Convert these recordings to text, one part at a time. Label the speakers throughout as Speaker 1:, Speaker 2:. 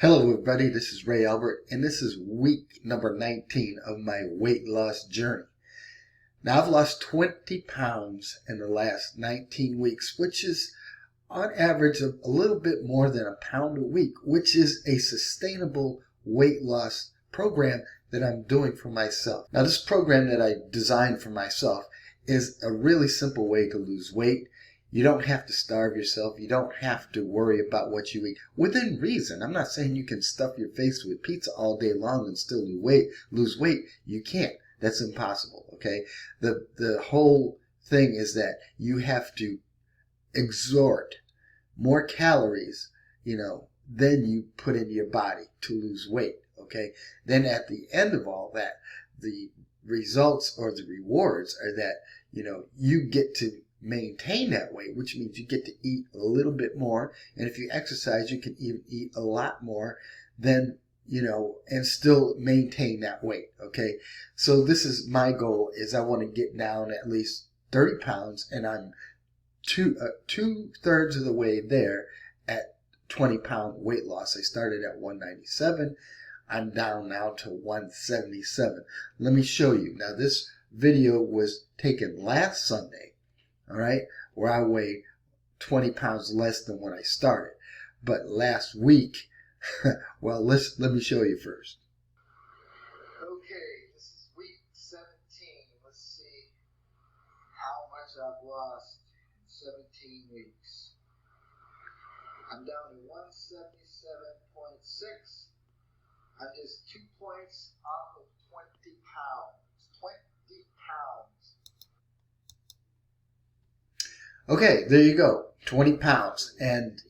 Speaker 1: Hello everybody, this is Ray Albert and this is week number 19 of my weight loss journey. Now I've lost 20 pounds in the last 19 weeks, which is on average a little bit more than a pound a week, which is a sustainable weight loss program that I'm doing for myself. Now this program that I designed for myself is a really simple way to lose weight. You don't have to starve yourself. You don't have to worry about what you eat within reason. I'm not saying you can stuff your face with pizza all day long and still lose weight. You can't. That's impossible. Okay. The whole thing is that you have to exert more calories, than you put in your body to lose weight. Okay. Then at the end of all that, the results or the rewards are that, you get to maintain that weight, which means you get to eat a little bit more. And if you exercise, you can even eat a lot more than, and still maintain that weight. Okay. So this is my goal, is I want to get down at least 30 pounds, and I'm two-thirds of the way there at 20-pound weight loss. I started at 197. I'm down now to 177. Let me show you. Now this video was taken last Sunday, all right, where I weighed 20 pounds less than when I started. But last week, well, let me show you first. Okay, this is week 17. Let's see how much I've lost in 17 weeks. I'm down to 177.6. I'm just 2 points off of 20 pounds. 20 pounds. Okay, there you go, 20 pounds. And,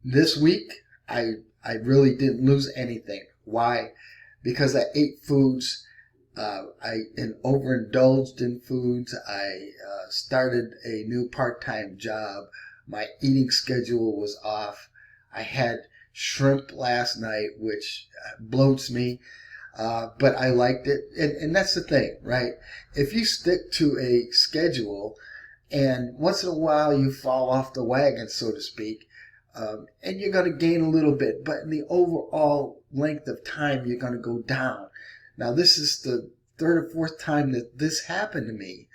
Speaker 1: this week, I really didn't lose anything. Why? Because I ate foods, I overindulged in foods. I started a new part-time job. My eating schedule was off. I had shrimp last night, which bloats me. But I liked it. And that's the thing, right? If you stick to a schedule, and once in a while you fall off the wagon, so to speak, and you're going to gain a little bit, but in the overall length of time, you're going to go down. Now, this is the third or fourth time that this happened to me,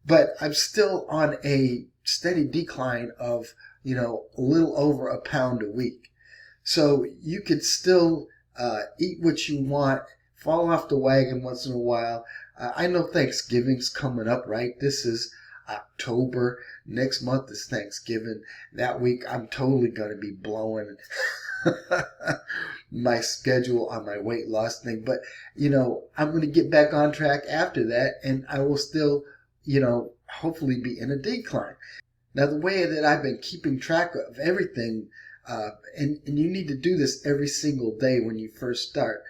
Speaker 1: but I'm still on a steady decline of, a little over a pound a week. So you could still eat what you want, fall off the wagon once in a while. I know Thanksgiving's coming up, right? This is October. Next month is Thanksgiving. That week I'm totally going to be blowing my schedule on my weight loss thing. But, I'm going to get back on track after that, and I will still, hopefully be in a decline. Now, the way that I've been keeping track of everything, and you need to do this every single day when you first start,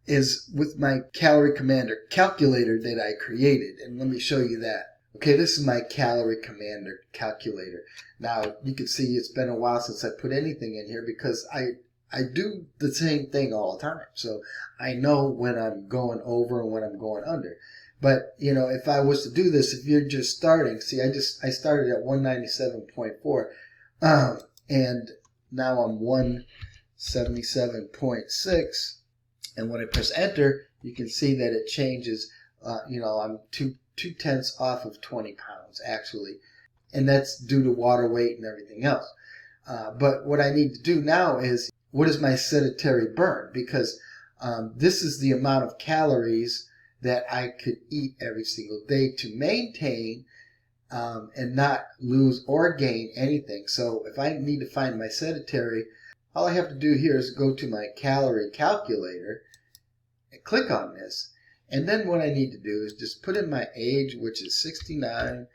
Speaker 1: is with my Calorie Commander calculator that I created. And let me show you that. Okay, this is my Calorie Commander calculator. Now, you can see it's been a while since I put anything in here because I do the same thing all the time. So I know when I'm going over and when I'm going under. But, if I was to do this, if you're just starting, see, I started at 197.4, and now I'm 177.6. And when I press enter, you can see that it changes. I'm 2/10 off of 20 pounds, actually. And that's due to water weight and everything else. But what I need to do now is, what is my sedentary burn? Because this is the amount of calories that I could eat every single day to maintain and not lose or gain anything. So if I need to find my sedentary, all I have to do here is go to my calorie calculator and click on this. And then what I need to do is just put in my age, which is 69,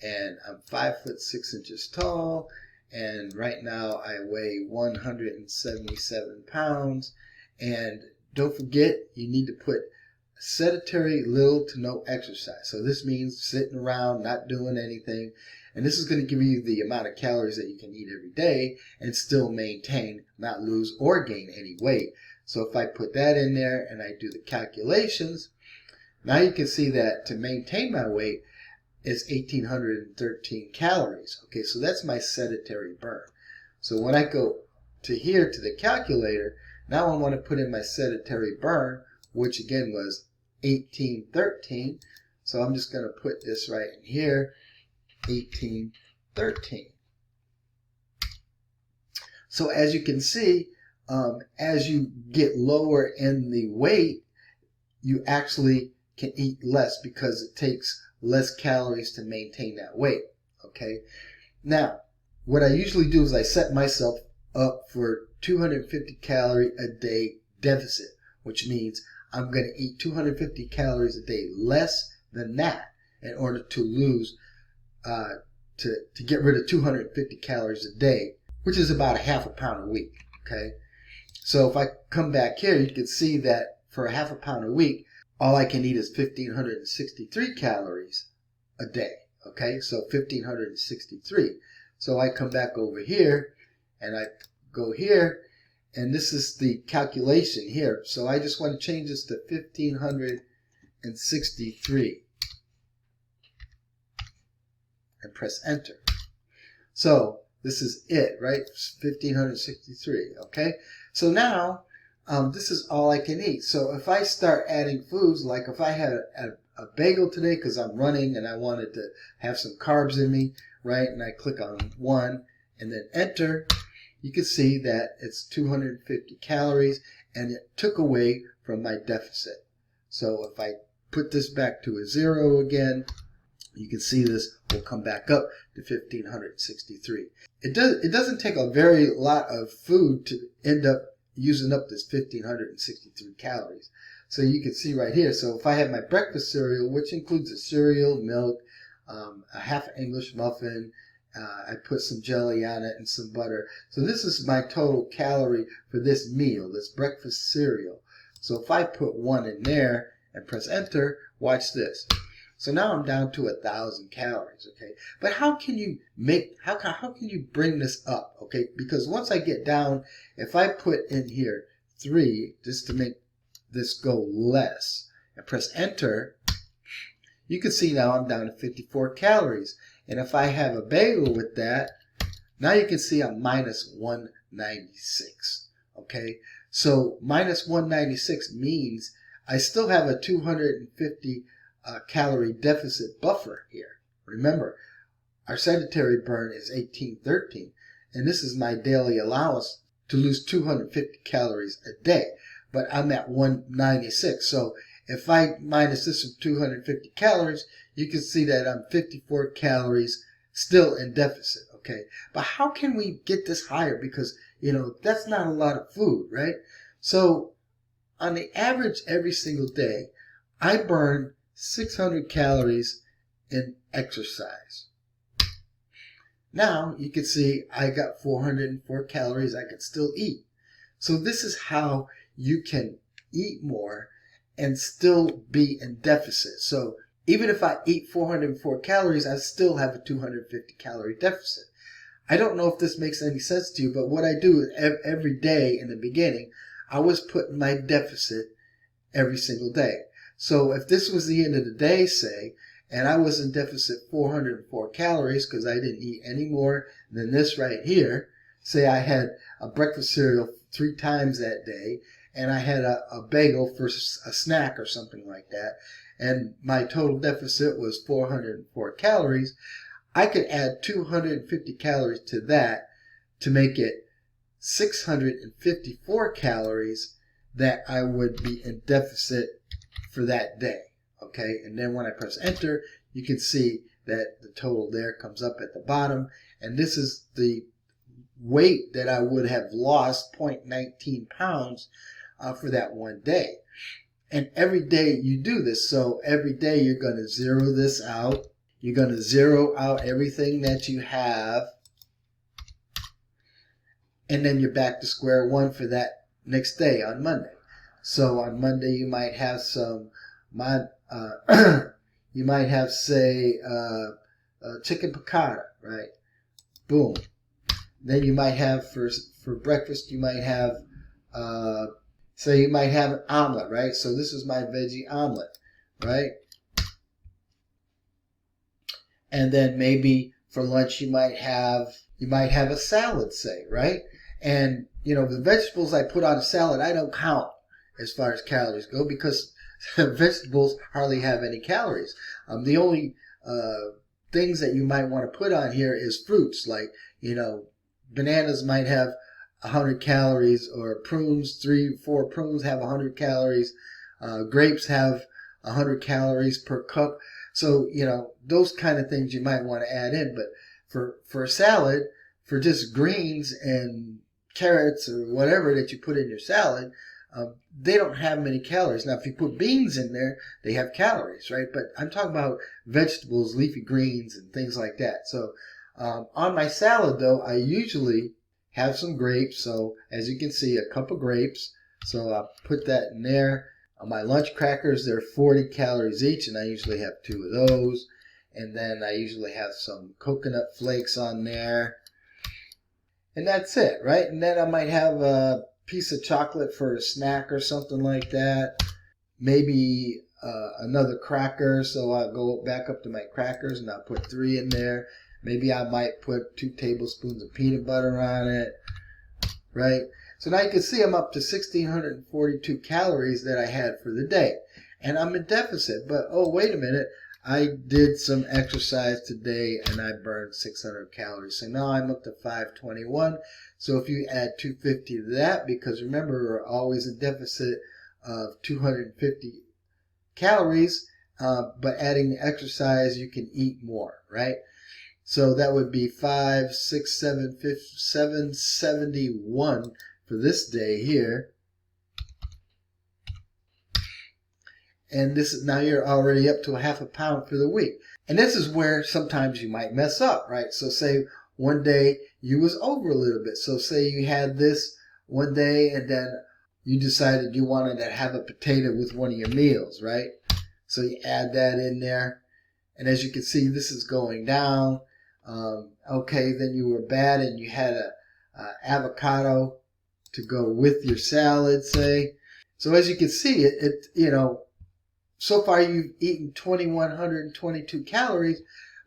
Speaker 1: and I'm 5'6" tall, and right now I weigh 177 pounds. And don't forget, you need to put sedentary, little to no exercise. So this means sitting around, not doing anything. And this is going to give you the amount of calories that you can eat every day and still maintain, not lose or gain any weight. So if I put that in there and I do the calculations, now you can see that to maintain my weight is 1,813 calories. Okay, so that's my sedentary burn. So when I go to here to the calculator, now I want to put in my sedentary burn, which again was 1813. So I'm just going to put this right in here, 1813. So as you can see, as you get lower in the weight, you actually can eat less because it takes less calories to maintain that weight. Okay. Now, what I usually do is I set myself up for 250 calorie a day deficit, which means I'm going to eat 250 calories a day less than that in order to lose, to get rid of 250 calories a day, which is about a half a pound a week. Okay. So if I come back here, you can see that for a half a pound a week, all I can eat is 1,563 calories a day. Okay, so 1,563. So I come back over here and I go here, and this is the calculation here. So I just want to change this to 1,563 and press enter. So this is it, right? 1,563. Okay, so now this is all I can eat. So if I start adding foods, like if I had a bagel today because I'm running and I wanted to have some carbs in me, right? And I click on 1 and then enter, you can see that it's 250 calories and it took away from my deficit. So if I put this back to a 0 again, you can see this will come back up to 1,563. It doesn't take a very lot of food to end up using up this 1,563 calories. So you can see right here. So if I have my breakfast cereal, which includes a cereal, milk, a half English muffin, I put some jelly on it and some butter. So this is my total calorie for this meal, this breakfast cereal. So if I put 1 in there and press enter, watch this. So now I'm down to 1,000 calories, okay? But how can you bring this up, okay? Because once I get down, if I put in here 3, just to make this go less, and press enter, you can see now I'm down to 54 calories. And if I have a bagel with that, now you can see I'm minus 196, okay? So minus 196 means I still have a 250 calorie deficit buffer here. Remember, our sedentary burn is 1813, and this is my daily allowance to lose 250 calories a day. But I'm at 196, so if I minus this from 250 calories, you can see that I'm 54 calories still in deficit, okay? But how can we get this higher? Because, that's not a lot of food, right? So on the average every single day, I burn 600 calories in exercise. Now you can see I got 404 calories I can still eat. So this is how you can eat more and still be in deficit. So even if I eat 404 calories, I still have a 250 calorie deficit. I don't know if this makes any sense to you, but what I do is every day in the beginning, I was putting my deficit every single day. So if this was the end of the day, say, and I was in deficit 404 calories because I didn't eat any more than this right here, say I had a breakfast cereal 3 times that day, and I had a bagel for a snack or something like that, and my total deficit was 404 calories, I could add 250 calories to that to make it 654 calories that I would be in deficit for that day, okay? And then when I press enter, you can see that the total there comes up at the bottom, and this is the weight that I would have lost, 0.19 pounds for that one day. And every day you do this, so every day you're going to zero this out. You're going to zero out everything that you have, and then you're back to square one for that next day on Monday. So on Monday you might have some, you might have, say, chicken piccata, right? Boom. Then you might have for breakfast, you might have, say you might have an omelet, right? So this is my veggie omelet, right? And then maybe for lunch you might have a salad, say, right? And, you know, the vegetables I put on a salad, I don't count as far as calories go because vegetables hardly have any calories. The only things that you might want to put on here is fruits, like, you know, bananas might have 100 calories, or prunes, 3-4 prunes have 100 calories. Grapes have 100 calories per cup. So, you know, those kind of things you might want to add in. But for a salad, for just greens and carrots or whatever that you put in your salad, they don't have many calories. Now, if you put beans in there, they have calories, right? But I'm talking about vegetables, leafy greens, and things like that. So on my salad, though, I usually have some grapes. So as you can see, a cup of grapes. So I'll put that in there. On my lunch crackers, they're 40 calories each, and I usually have 2 of those. And then I usually have some coconut flakes on there. And that's it, right? And then I might have a piece of chocolate for a snack or something like that. Maybe another cracker, so I'll go back up to my crackers and I'll put 3 in there. Maybe I might put 2 tablespoons of peanut butter on it, right? So now you can see I'm up to 1,642 calories that I had for the day. And I'm in deficit, but oh, wait a minute. I did some exercise today and I burned 600 calories. So now I'm up to 521. So if you add 250 to that, because remember, we're always in deficit of 250 calories, but adding the exercise, you can eat more, right? So that would be 771 for this day here. And this is, now you're already up to a half a pound for the week. And this is where sometimes you might mess up, right? So say one day you was over a little bit. So say you had this one day and then you decided you wanted to have a potato with one of your meals, right? So you add that in there. And as you can see, this is going down. Okay, then you were bad and you had a avocado to go with your salad, say. So as you can see, it you know, so far you've eaten 2,122 calories,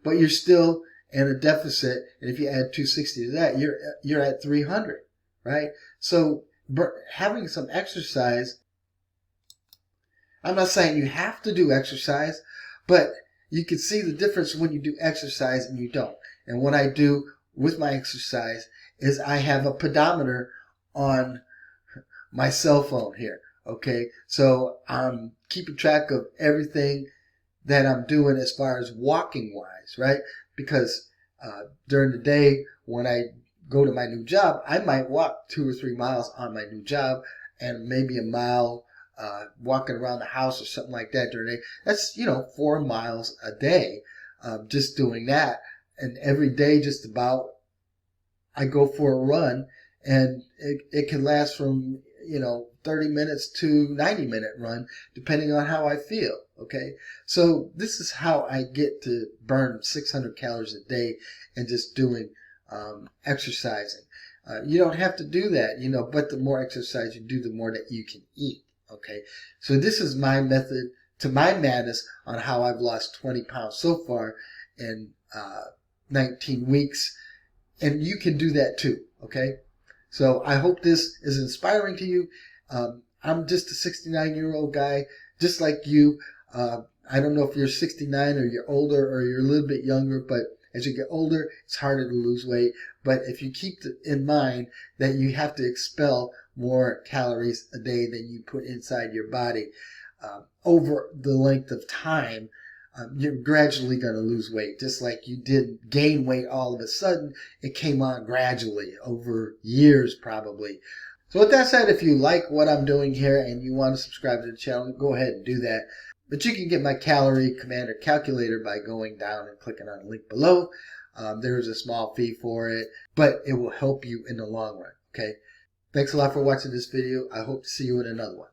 Speaker 1: but you're still in a deficit. And if you add 260 to that, you're at 300, right? So having some exercise, I'm not saying you have to do exercise, but you can see the difference when you do exercise and you don't. And what I do with my exercise is I have a pedometer on my cell phone here. Okay, so I'm keeping track of everything that I'm doing as far as walking wise, right? Because during the day when I go to my new job, I might walk 2 or 3 miles on my new job and maybe a mile walking around the house or something like that during the day. That's, you know, 4 miles a day just doing that. And every day just about I go for a run, and it can last from, you know, 30 minutes to 90-minute run, depending on how I feel, okay? So this is how I get to burn 600 calories a day and just doing exercising. You don't have to do that, you know, but the more exercise you do, the more that you can eat, okay? So this is my method to my madness on how I've lost 20 pounds so far in 19 weeks. And you can do that too, okay? So I hope this is inspiring to you. I'm just a 69-year-old guy, just like you. I don't know if you're 69 or you're older or you're a little bit younger, but as you get older, it's harder to lose weight. But if you keep in mind that you have to expel more calories a day than you put inside your body over the length of time, you're gradually going to lose weight. Just like you did gain weight all of a sudden, it came on gradually over years probably. So with that said, if you like what I'm doing here and you want to subscribe to the channel, go ahead and do that. But you can get my Calorie Commander calculator by going down and clicking on the link below. There is a small fee for it, but it will help you in the long run, okay? Thanks a lot for watching this video. I hope to see you in another one.